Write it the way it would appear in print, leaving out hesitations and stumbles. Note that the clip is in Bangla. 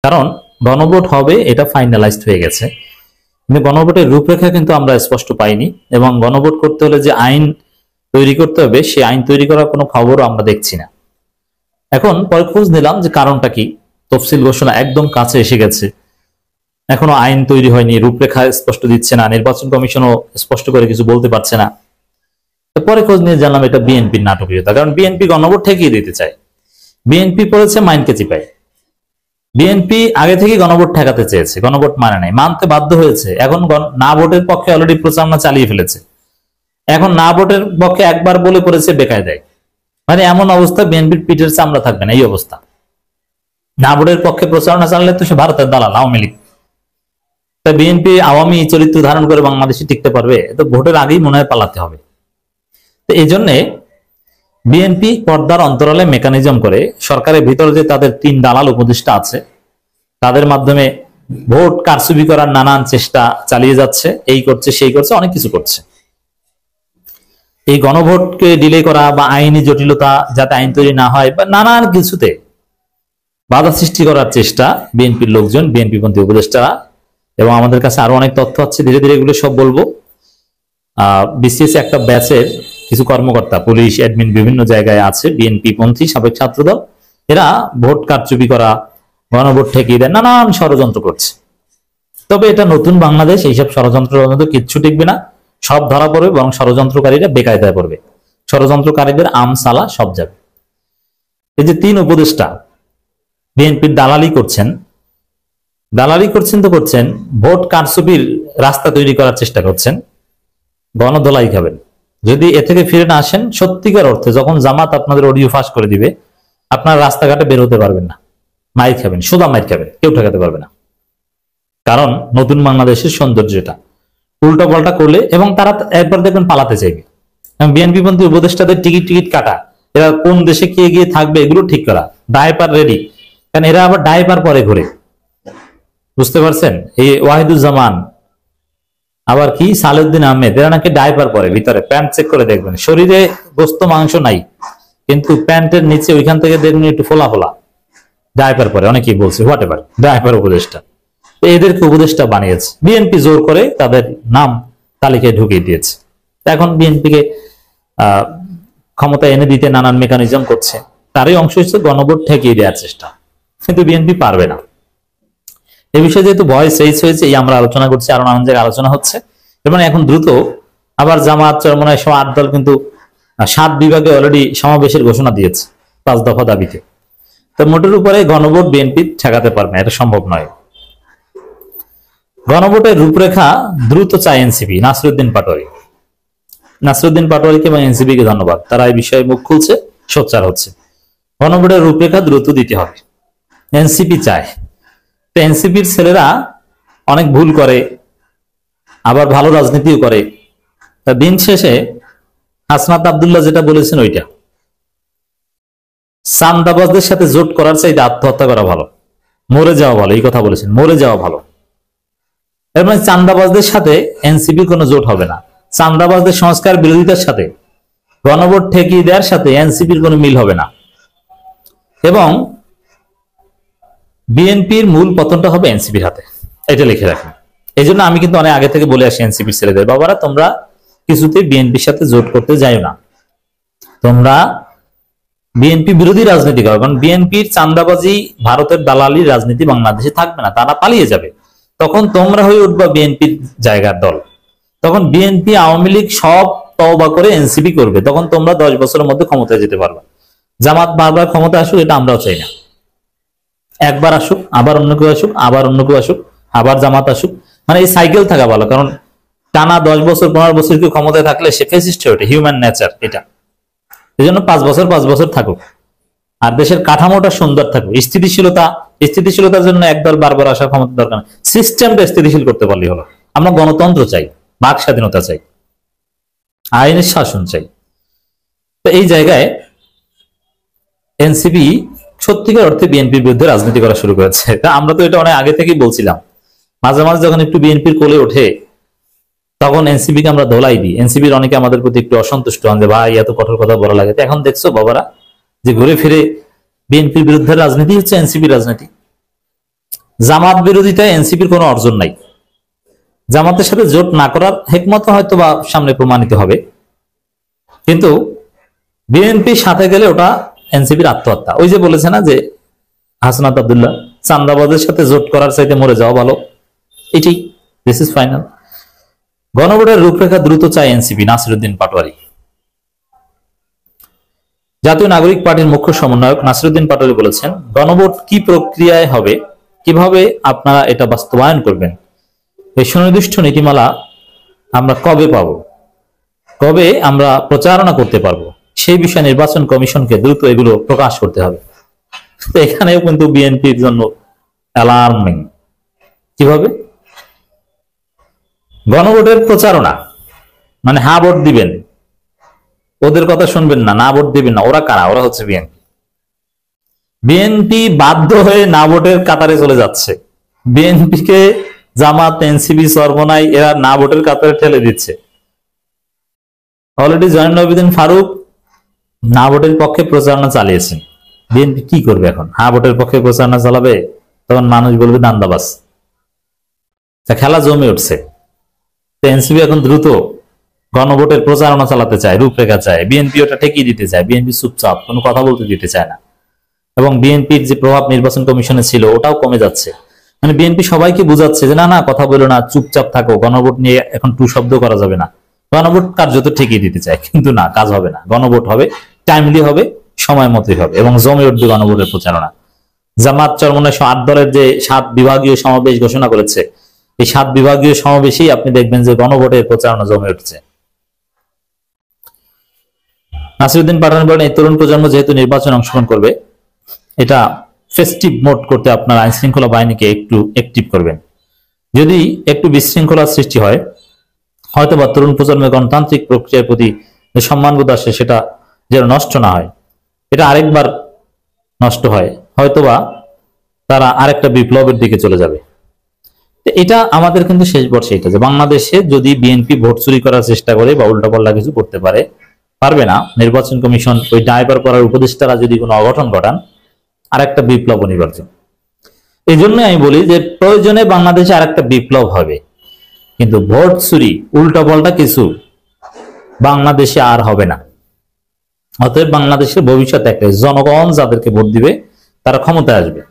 কারণ গণভোট হবে এটা ফাইনালাইজড হয়ে গেছে, কিন্তু গণভোটের রূপরেখা কিন্তু আমরা স্পষ্ট পাইনি, এবং গণভোট করতে হলে যে আইন তৈরি করতে হবে সেই আইন তৈরি করার কোনো খবরও আমরা দেখছি না। এখন পরে খোঁজ নিলাম যে কারণটা কি, তফসিল ঘোষণা একদম কাছে এসে গেছে, এখনো আইন তৈরি হয়নি, রূপরেখা স্পষ্ট দিচ্ছে না, নির্বাচন কমিশনও স্পষ্ট করে কিছু বলতে পারছে না। পরে খোঁজ নিয়ে জানলাম এটা বিএনপির নাটকীয়তা, কারণ বিএনপি গণভোট ঠেকিয়ে দিতে চায়। বিএনপি পড়েছে মাইনকে চিপায়। বিএনপি আগে থেকে গণভোট ঠেকাতে চেয়েছে, গণভোট মানে নাই, মানতে বাধ্য হয়েছে। এখন না ভোটের পক্ষে অলরেডি প্রচারণা চালিয়ে ফেলেছে। এখন না ভোটের পক্ষে একবার বলে পড়েছে বেকায়দায়, মানে এমন অবস্থা বিএনপির পিঠের চামড়া থাকবে না, এই অবস্থা। না ভোটের পক্ষে প্রচারণা চালালে তো সে ভারতের দালাল, আওয়ামী লীগ। তা বিএনপি আওয়ামী চরিত্র ধারণ করে বাংলাদেশে টিকতে পারবে? তো ভোটের আগেই মনে হয় পালাতে হবে। তো এই জন্যে বিএনপি পর্দার অন্তরালে মেকানিজম করে সরকারের ভিতরে যে তাদের 3 দালাল উপদেষ্টা আছে তাদের মাধ্যমে ভোট কারচুপি করার নানান চেষ্টা চালিয়ে যাচ্ছে, এই করছে সেই করছে, অনেক কিছু করছে। এই গণভোটকে ডিলে করা বা আইনি জটিলতা যাতে আইন তৈরি না হয় বা নানান কিছুতে বাধা সৃষ্টি করার চেষ্টা বিএনপির লোকজন, বিএনপি পন্থী উপদেষ্টারা। এবং আমাদের কাছে আরো অনেক তথ্য আছে, ধীরে ধীরে এগুলো সব বলবো। বিসিএস একটা ব্যাচের কিছু কর্মকর্তা, পুলিশ, অ্যাডমিন বিভিন্ন জায়গায় আছে বিএনপি পন্থী সাবেক ছাত্রদল, এরা ভোট কারচুপি করা, গণভোট ঠেকিয়ে দেয়, নানান ষড়যন্ত্র করছে। তবে এটা নতুন বাংলাদেশ, এইসব ষড়যন্ত্র কিচ্ছু টিকবে না, সব ধরা পড়বে, বরং ষড়যন্ত্রকারীরা বেকায়দায় পড়বে, ষড়যন্ত্রকারীদের আমসালা সব যাবে। এই যে 3 উপদেষ্টা বিএনপির দালালি করছেন তো করছেন, ভোট কারচুপির রাস্তা তৈরি করার চেষ্টা করছেন, গণধোলাই খাবেন। যদি এ থেকে ফিরে না আসেন সত্যিকার অর্থে, যখন জামাত আপনাদের অডিও ফাঁস করে দিবে, আপনার রাস্তাঘাটে বের হতে পারবেন না, মাইর খাবেন, সোজা মাইর খাবেন, কেউ ঠেকাতে পারবে না। কারণ নতুন বাংলাদেশের সৌন্দর্যটা উল্টো পাল্টা করলে, এবং তারা একবার দেখবেন পালাতে চাইবে। বিএনপি পন্থী উপদেষ্টাদের টিকিট কাটা, এরা কোন দেশে কে গিয়ে থাকবে এগুলো ঠিক করা, ডায়পার রেডি, কারণ এরা আবার ডায়পার পরে ঘুরে, বুঝতে পারছেন? এই ওয়াহিদুজ্জামান, আবার কি সালেউদ্দিন আহমেদ, এরা নাকি ডায়পার পরে, ভিতরে প্যান্ট চেক করে দেখবেন, শরীরে গোস্ত মাংস নাই, কিন্তু প্যান্টের নিচে ওইখান থেকে দেখবেন একটু ফোলা ফোলা, ডায়পার পরে, অনেকেই বলছে হোয়াট এভার, ডায়পার উপদেষ্টা। এদেরকে উপদেষ্টা বানিয়েছে বিএনপি, জোর করে তাদের নাম তালিকায় ঢুকিয়ে দিয়েছে। এখন বিএনপিকে ক্ষমতা এনে দিতে নানান মেকানিজম করছে, তারই অংশ হচ্ছে গণভোট ঠেকিয়ে দেওয়ার চেষ্টা, কিন্তু বিএনপি পারবে না। এই বিষয়ে যেহেতু ভয়েস রেজ হয়েছে, এই আমরা আলোচনা করছি, আরো নানান জায়গায় আলোচনা হচ্ছে, এবং এখন দ্রুত আবার জামাত, চরমনায় সহ 8 দল কিন্তু 7 বিভাগে অলরেডি সমাবেশের ঘোষণা দিয়েছে 5 দফা দাবিতে। তো মোটের উপরে গণভোট বিএনপি ঠেকাতে পারবে না, এটা সম্ভব নয়। গণভোটের রূপরেখা দ্রুত চায় এনসিপি, নাসিরউদ্দিন পাটোয়ারিকে এবং এনসিপিকে ধন্যবাদ, তারা এই বিষয়ে মুখ খুলছে, সোচ্চার হচ্ছে। গণভোটের রূপরেখা দ্রুত দিতে হবে, এনসিপি চায়। তো এনসিপির ছেলেরা অনেক ভুল করে, আবার ভালো রাজনীতিও করে। তা দিন শেষে হাসনাত আব্দুল্লাহ যেটা বলেছেন ওইটা, চান্দাবাজদের সাথে জোট করার চাইতে আত্মহত্যা করা ভালো, মরে যাওয়া ভালো, এই কথা বলেছেন, মরে যাওয়া ভালো। এর মানে চান্দাবাজদের সাথে এনসিপি কোনো জোট হবে না, চান্দাবাজদের সংস্কার বিরোধিতার সাথে, গণভোট ঠেকিয়ে দেওয়ার সাথে এনসিপির কোনো মিল হবে না, এবং বিএনপির মূল পতনটা হবে এনসিপির হাতে, এটা লিখে রাখেন। এই জন্য আমি কিন্তু অনেক আগে থেকে বলে আসি এনসিপির ছেলেদের, বাবারা তোমরা কিছুতেই বিএনপির সাথে জোট করতে যাইও না, তোমরা বিএনপি বিরোধী রাজনীতি করো, কারণ বিএনপির চান্দাবাজি, ভারতের দালালি রাজনীতি বাংলাদেশে থাকবে না, তারা পালিয়ে যাবে। তখন তোমরা হয়ে উঠবা বিএনপির জায়গার দল, তখন বিএনপি, আওয়ামী লীগ সব তওবা করে এনসিপি করবে, তখন তোমরা 10 বছরের মধ্যে ক্ষমতায় যেতে পারবা। জামাত বারবার ক্ষমতা আসুক, এটা আমরাও চাই না, একবার আসুক, আবার অন্য কেউ আসুক, আবার অন্য কেউ আসুক, আবার জামাত আসুক, মানে এই সাইকেল থাকা ভালো। কারণ টানা 10 বছর 15 বছর কেউ ক্ষমতায় থাকলে সে ফেসিস্ট হয়ে ওঠে, হিউম্যান নেচার এটা। এই জন্য 5 বছর থাকুক, আর দেশের কাঠামোটা সুন্দর থাকুক, স্থিতিশীলতার জন্য একদল বারবার আসার ক্ষমতা দরকার নেই, সিস্টেমটা স্থিতিশীল করতে পারলেই হলো। আমরা গণতন্ত্র চাই, বাক স্বাধীনতা চাই, আইনের শাসন চাই। তো এই জায়গায় এনসিপি সত্যিকার অর্থে বিএনপির বিরুদ্ধে রাজনীতি করা শুরু করেছে। তা আমরা তো এটা অনেক আগে থেকেই বলছিলাম, মাঝে মাঝে যখন একটু বিএনপির কোলে ওঠে তখন এনসিপি কে আমরা ধোলাই দিই। এনসিপির অনেকে আমাদের প্রতি একটু অসন্তুষ্ট হন যে ভাই এত কঠোর কথা বলা লাগে। এখন দেখছো বাবারা যে ঘুরে ফিরে বিএনপির বিরুদ্ধে রাজনীতি হচ্ছে এনসিপি রাজনীতি। জামাত বিরোধিতায় এনসিপির কোনো অর্জন নাই। জামাতের সাথে জোট না করার হিকমত হয়তো বা সামনে প্রমাণিত হবে, কিন্তু বিএনপির সাথে গেলে ওটা এনসিপির আত্মহত্যা। ওই যে বলেছে না যে হাসনাত আব্দুল্লাহ, চান্দাবাজের সাথে জোট করার চাইতে মরে যাওয়া ভালো। এটাই, দিস ইজ ফাইনাল। গণভোটের রূপরেখা দ্রুত চায় এনসিপি, নাসিরউদ্দিন পাটোয়ারি। জাতীয় নাগরিক পার্টির মুখ্য সমন্বয়ক নাসিরউদ্দিন পাটোয়ারি বলেছেন, গণভোট কি প্রক্রিয়ায় হবে, কিভাবে আপনারা এটা বাস্তবায়ন করবেন, এই সুনির্দিষ্ট নীতিমালা আমরা কবে পাবো, কবে আমরা প্রচারণা করতে পারবো, সেই বিষয়ে নির্বাচন কমিশনকে দ্রুত এগুলো প্রকাশ করতে হবে। তো এখানেও কিন্তু বিএনপির জন্য অ্যালার্মিং। কিভাবে গণভোটের প্রচারণা, মানে হ্যাঁ ভোট দিবেন, ওদের কথা শুনবেন না, না ভোট দিবেন না। ওরা কারা? ওরা হচ্ছে বিএনপি। বিএনপি বাধ্য হয়ে না ভোটের কাতারে চলে যাচ্ছে। বিএনপিকে জামাত, এনসিপি, চরমোনাই এরা না ভোটের কাতারে ঠেলে দিচ্ছে। অলরেডি জয়নুল আবেদিন ফারুক না ভোটের পক্ষে প্রচারণা চালিয়েছেন। বিএনপি কি করবে এখন? হ্যাঁ ভোটের পক্ষে প্রচারণা চালাবে, তখন মানুষ বলবে দান্দাবাজ। খেলা জমে উঠছে। এনসিপি এখন দ্রুত গণভোটের প্রচারণা চালাতে চায়, রূপরেখা চায়। বিএনপি ওটা ঠেকিয়ে দিতে চায়। বিএনপি চুপচাপ, কোনো কথা বলতে দিতে চায় না। এবং বিএনপির যে প্রভাব নির্বাচন কমিশনে ছিল ওটাও কমে যাচ্ছে। মানে বিএনপি সবাইকে বুঝাচ্ছে যে না না, কথা বলো না, চুপচাপ থাকো, গণভোট নিয়ে এখন টু শব্দ করা যাবে না। গণভোট কার্যত ঠেকিয়ে দিতে চায়, কিন্তু না, কাজ হবে না। গণভোট হবে, টাইমলি হবে, সময় মতোই হবে, এবং জমে উঠবে গণভোটের প্রচারণা। জামাত, চরমোনাই 8 দলের যে 7 বিভাগীয় সমাবেশ ঘোষণা করেছে, এই 7 বিভাগীয় সমাবেশেই আপনি দেখবেন যে গণভোটের প্রচারণা জমে উঠছে। নাসিরউদ্দিন পাটোয়ারি বলেন, এই তরুণ প্রজন্ম যেহেতু নির্বাচনে অংশগ্রহণ করবে, এটা ফেস্টিভ মোড করতে আপনার আইন শৃঙ্খলা বাহিনীকে একটু অ্যাক্টিভ করবেন। যদি একটু বিশৃঙ্খলা সৃষ্টি হয়, হয়তো বা তরুণ প্রজন্মের গণতান্ত্রিক প্রক্রিয়ার প্রতি যে সম্মানবোধ আসে সেটা যেন নষ্ট না হয়, এটা আরেকবার নষ্ট হয়, হয়তোবা তারা আরেকটা বিপ্লবের দিকে চলে যাবে। এটা আমাদের কিন্তু শেষ বর্ষে এটা যে বাংলাদেশে যদি বিএনপি ভোট চুরি করার চেষ্টা করে বা উল্টাপাল্টা কিছু করতে পারবে না, নির্বাচন কমিশন ওই ডাইভার করার উপদেষ্টারা যদি কোনো অঘটন ঘটান, আর একটা বিপ্লব অনিবার্য। এই জন্য আমি বলি যে প্রয়োজনে বাংলাদেশে আর একটা বিপ্লব হবে, কিন্তু ভোট চুরি, উল্টাপাল্টা কিছু বাংলাদেশে আর হবে না। অতএব বাংলাদেশের ভবিষ্যৎ একটাই, জনগণ যাদেরকে ভোট দিবে তারা ক্ষমতায় আসবে।